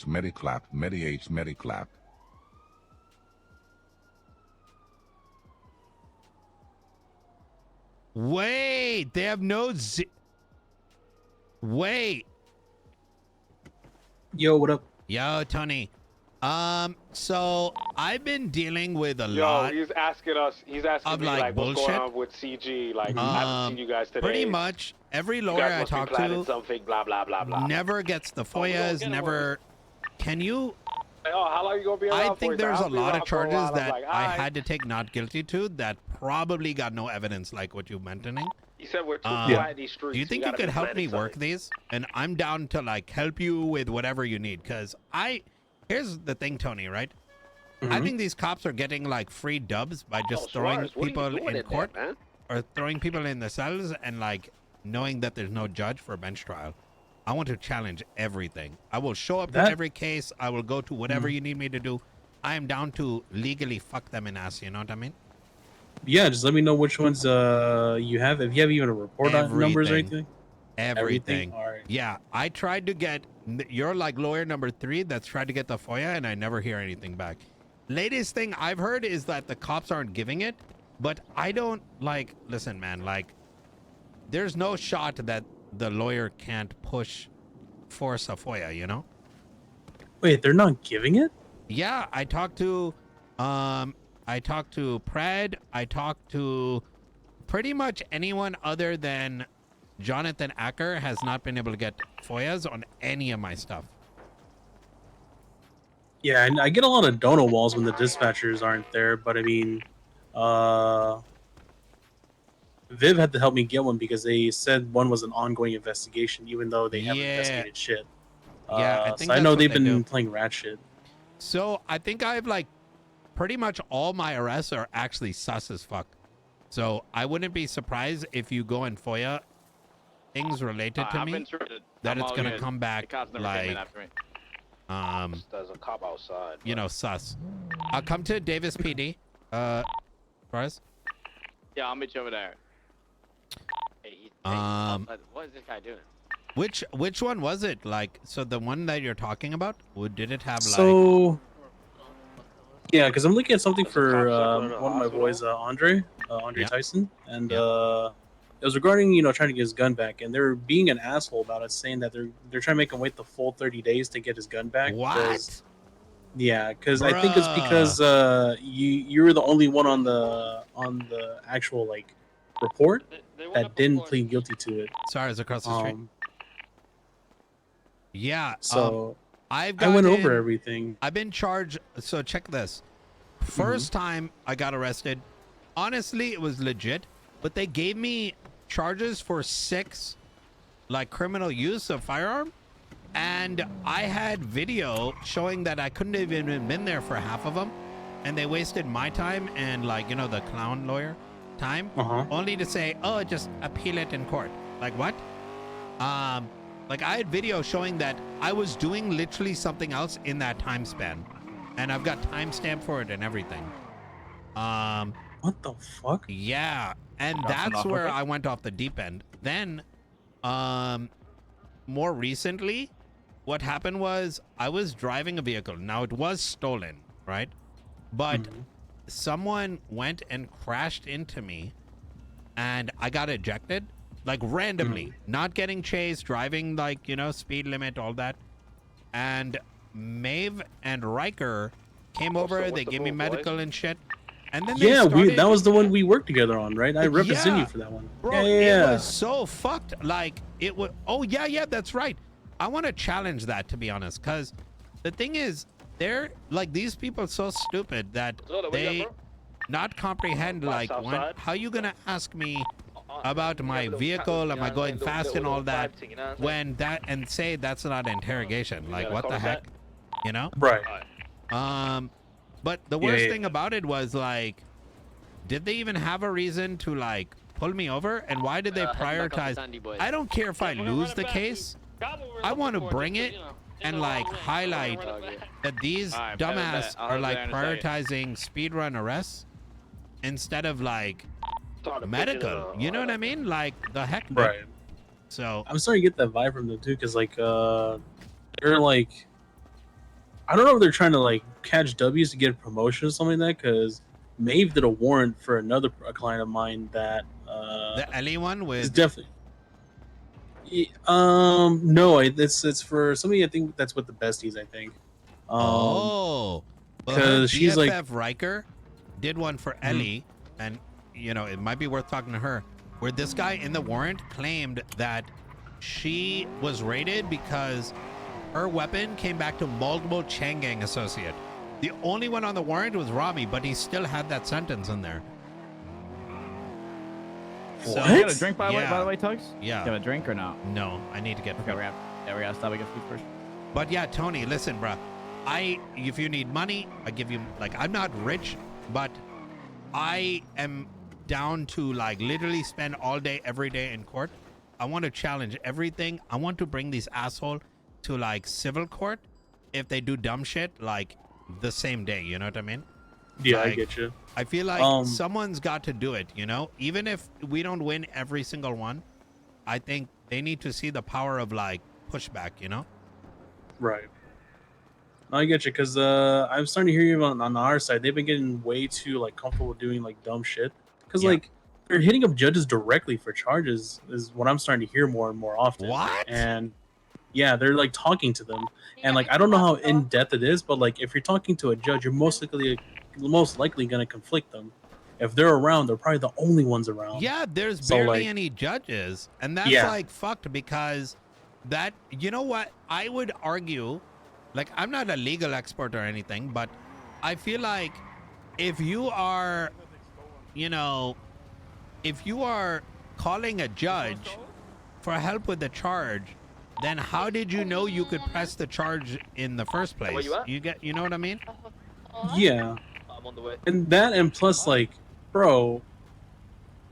Mediclap, Medi-H, Mediclap. Wait, they have no Wait. Yo, what up? Yo, Tony. So I've been dealing with a Yo, lot he's asking of me like what's bullshit. going on with CG. Like I haven't seen you guys today. Pretty much every You lawyer guys I must be talk planning to something. Blah blah blah blah. never gets the FOIAs. Never. Can you? Oh, how long you gonna be around I think for? there's a lot of charges that like, I had to take not guilty to that probably got no evidence, like what you're mentioning. He said we're too quiet in these streets. Do you think you could help me work these? And I'm down to like help you with whatever you need. Cause here's the thing, Tony, right? I think these cops are getting like free dubs by just throwing people in court or throwing people in the cells and like knowing that there's no judge for a bench trial. I want to challenge everything. I will show up to every case. I will go to whatever you need me to do. I am down to legally fuck them in ass. You know what I mean? Yeah, just let me know which ones you have. If you have even a report on numbers or anything. Everything. All right. Yeah, I tried to get. You're like lawyer number 3 that's tried to get the FOIA, and I never hear anything back. Latest thing I've heard is that the cops aren't giving it, but I don't like. Listen, man, like, there's no shot that the lawyer can't force a FOIA. You know? Wait, they're not giving it? Yeah, I talked to Pred. I talked to pretty much anyone other than Jonathan Acker has not been able to get FOIAs on any of my stuff. Yeah, and I get a lot of dono walls when the dispatchers aren't there, but I mean, Viv had to help me get one because they said one was an ongoing investigation, even though they haven't investigated shit. Yeah, I think so I know that's they've what they been do. playing rat shit. So I think I have like pretty much all my arrests are actually sus as fuck. So I wouldn't be surprised if you go and FOIA things related to me that it's gonna come back like There's a cop outside. you know, sus. I'll come to Davis PD. Forrest? Yeah, I'll meet you over there. Hey, what is this guy doing? Which one was it? Like, so the one that you're talking about, did it have like? So, yeah, because I'm looking at something for one of my boys, Andre Tyson, and it was regarding trying to get his gun back, and they're being an asshole about it, saying that they're trying to make him wait the full 30 days to get his gun back. What? Yeah, because I think it's because you were the only one on the actual like report that didn't plead guilty to it. Sorry, it's across the street. Yeah. So I went over everything. I've been charged. So check this. First time I got arrested, honestly, it was legit, but they gave me charges for 6 like criminal use of firearm. And I had video showing that I couldn't have even been there for half of them. And they wasted my time and like, the clown lawyer time only to say, oh, just appeal it in court. Like what? Like I had video showing that I was doing literally something else in that time span. And I've got timestamp for it and everything. What the fuck? Yeah. And that's where I went off the deep end. Then, more recently, what happened was I was driving a vehicle. Now it was stolen, right? But someone went and crashed into me and I got ejected. Like randomly, not getting chased, driving like, speed limit, all that. And Maeve and Riker came over. They gave me medical and shit. And then that was the one we worked together on, right? I represented you for that one. Bro, it was so fucked. Like it was. Oh yeah, that's right. I want to challenge that, to be honest, because the thing is, they're like these people so stupid that they not comprehend like how you gonna ask me about my vehicle, am I going fast and all that, when that and say that's not interrogation. Like what the heck, Right. But the worst thing about it was like, did they even have a reason to like pull me over? And why did they prioritize? I don't care if I lose the case. I want to bring it and like highlight that these dumbass are like prioritizing speedrun arrests instead of like medical. You know what I mean? Like the heck, right? So I'm starting to get that vibe from them too, because like they're like I don't know if they're trying to like catch W's to get a promotion or something like that. Because Maeve did a warrant for a client of mine that The Ellie one is with definitely. No, it's for somebody. I think that's with the besties. I think. oh, well, her 'cause she's like- BFF Riker did one for Ellie, and you know it might be worth talking to her. Where this guy in the warrant claimed that she was raided because her weapon came back to multiple Chang Gang associate. The only one on the warrant was Rami, but he still had that sentence in there. What? You got a drink by Yeah. the way, Tuggz? Yeah. You have a drink or no? No, I need to get. Okay, we gotta stop and get food first. But yeah, Tony, listen, bruh. If you need money, I give you, like, I'm not rich, but I am down to, like, literally spend all day, every day in court. I want to challenge everything. I want to bring these assholes to, like, civil court if they do dumb shit, like, the same day. You know what I mean? Yeah, I Like, get you. I feel like someone's got to do it, you know? Even if we don't win every single one, I think they need to see the power of, like, pushback, you know? Right. I get you, because I'm starting to hear you on our side. They've been getting way too like comfortable doing like dumb shit. Because Yeah. like they're hitting up judges directly for charges is what I'm starting to hear more and more often. What? And yeah, they're like talking to them, and like I don't know how in depth it is, but like if you're talking to a judge, you're most likely gonna conflict them. If they're around, they're probably the only ones around. Yeah, there's So, barely like- any judges, and that's Yeah. like fucked because that, you know what, I would argue, like, I'm not a legal expert or anything, but I feel like if you are, you know, if you are calling a judge for help with the charge, then how did you know you could press the charge in the first place? Where you at? You know what I mean? Yeah. I'm on the way. And plus like, bro,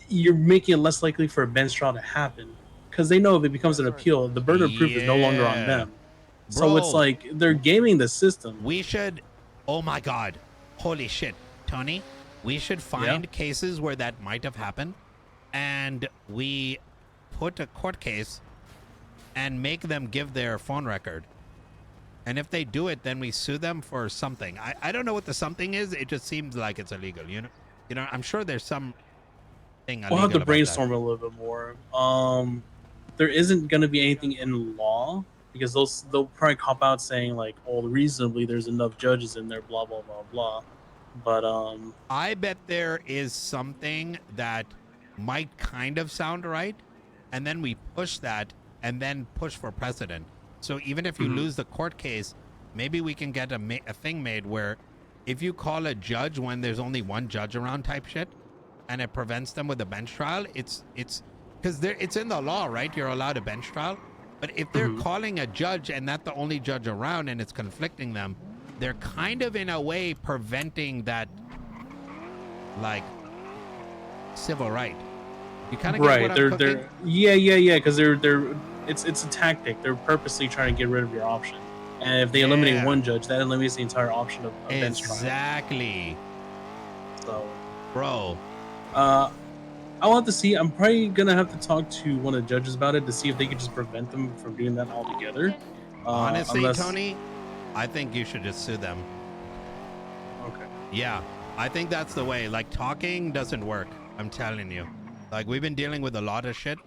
you're making it less likely for a bench trial to happen because they know if it becomes an appeal, the burden of proof is no longer on Yeah. them. So it's Bro. like they're gaming the system. We should, oh my God, holy shit, Tony, we should find cases where that might have happened, and we put a court case and make them give their phone record. And if they do it, then we sue them for something. I don't know what the something is. It just seems like it's illegal. You know. I'm sure there's some thing illegal We'll have to about brainstorm a little bit more. There isn't going to be anything in law because they'll probably cop out saying like, "Oh, reasonably, there's enough judges in there." Blah blah blah blah. But that. I bet there is something that might kind of sound right, and then we push that, and then push for precedent. So even if you lose the court case, maybe we can get a thing made where if you call a judge when there's only one judge around type shit, and it prevents them with a bench trial, it's because it's in the law, right? You're allowed a bench trial. But if they're calling a judge and not the only judge around and it's conflicting them, they're kind of in a way preventing that, like, civil right. You kind of get right, what I'm they're cooking? yeah, because they're it's a tactic. They're purposely trying to get rid of your option. And if they eliminate Yeah. one judge, that eliminates the entire option of a bench trial. Exactly, So, bro. I'll have to see. I'm probably gonna have to talk to one of the judges about it to see if they could just prevent them from doing that altogether. Honestly, unless- Tony, I think you should just sue them. Okay. Yeah, I think that's the way. Like, talking doesn't work. I'm telling you. Like, we've been dealing with a lot of shit,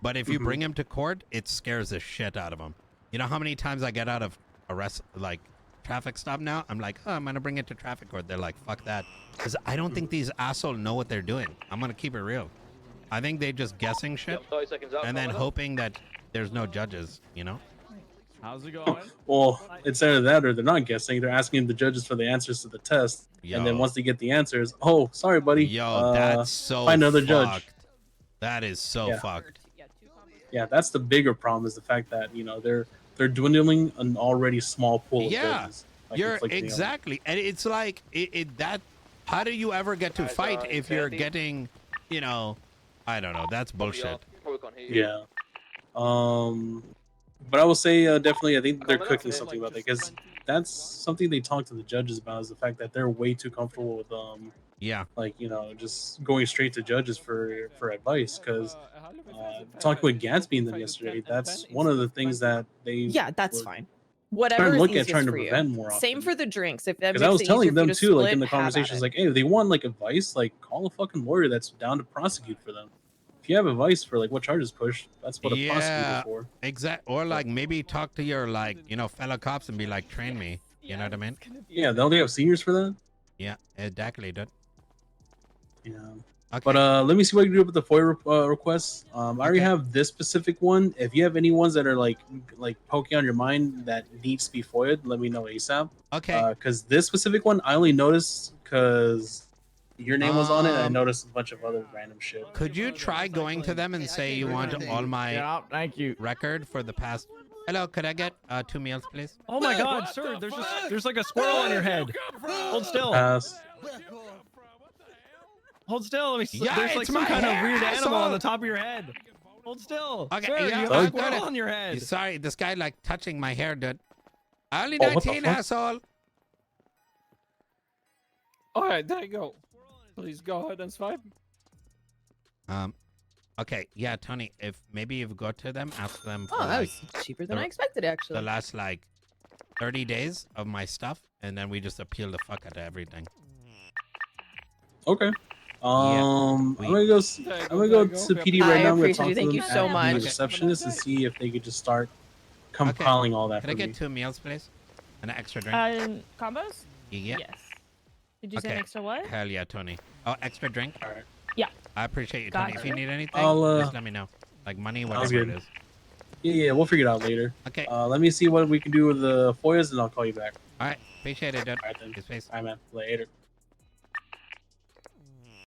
but if you bring him to court, it scares the shit out of him. You know how many times I get out of arrest, like, traffic stop now? I'm like, oh, I'm gonna bring it to traffic court. They're like, fuck that. Because I don't think these assholes know what they're doing. I'm gonna keep it real. I think they're just guessing shit 30 seconds out. and then coming up. hoping that there's no judges, you know? How's it going? Well, it's either that or they're not guessing. They're asking the judges for the answers to the test, and then Yo. once they get the answers, oh, sorry, buddy. Yo, that's so find another judge. fucked. That is so Yeah. fucked. Yeah, that's the bigger problem. Is the fact that they're dwindling an already small pool of Yeah, judges. by you're conflicting them. exactly, and it's like that. How do you ever get to Guys, fight if you're Sandy? getting, you know, I don't know. That's bullshit. Probably can't hear you. Yeah. But I will say definitely, I think they're Coming up, cooking man. something about that because that's something they talk to the judges about is the fact that they're way too comfortable with Yeah, like just going straight to judges for advice because talking with Gatsby and them yesterday, that's one of the things that they Yeah, that's were- fine. Whatever is look at easiest trying to for you. prevent more Same often. for the drinks. If that Because makes I was it telling easier for them you to too, like in split, the have at conversations, it. like, hey, if they want like advice, like call a fucking lawyer that's down to prosecute for them. If you have advice for like what charges push, that's what a prosecutor's for. Exact. Or like maybe talk to your like fellow cops and be like, train me. You know what I mean? Yeah, don't they have seniors for that? Yeah, exactly, dude. Yeah. Okay. But let me see what I can do with the FOIA requests. I already have this specific one. If you have any ones that are like poking on your mind that needs to be FOIA'd, let me know ASAP. Okay. Because this specific one, I only noticed because your name was on it. And I noticed a bunch of other random shit. Could you try going to them and say you want all my thank you. record for the past? Hello, could I get 2 meals, please? Oh my God, sir! There's like a squirrel on your head. Hold still. Pass. Hold still. Let me. Yeah, There's like it's some my kind of hair, weird animal asshole. on the top of your head. Hold still. Okay, Sir, yeah, you have I a got squirrel it. on your head. Sorry, this guy like touching my hair, dude. Only Oh, what the 19, fuck? asshole. All right, there you go. Please go ahead and swipe. Okay, yeah, Tony. If maybe you go to them, ask them for Oh, that like, was cheaper than the- I expected, actually. the last like 30 days of my stuff, and then we just appeal the fuck out of everything. Okay. I'm gonna go. I'm gonna go to PD I right now. I'm gonna appreciate talk you. to Thank them you so at much. the receptionist and see if they could just start compiling all that Could for I get me. 2 meals, please? And an extra drink? Combos? Yeah. Yes. Did you say Okay. an extra what? Hell yeah, Tony. Oh, extra drink? All right. Yeah. I appreciate you, Tony. If you Gotcha. need anything, I'll, just let me know. Like money, Sounds whatever it good. is. Yeah, we'll figure it out later. Okay. Let me see what we can do with the FOIAs, and I'll call you back. All right. Appreciate it, dude. All right then. His face. All right, man. Later.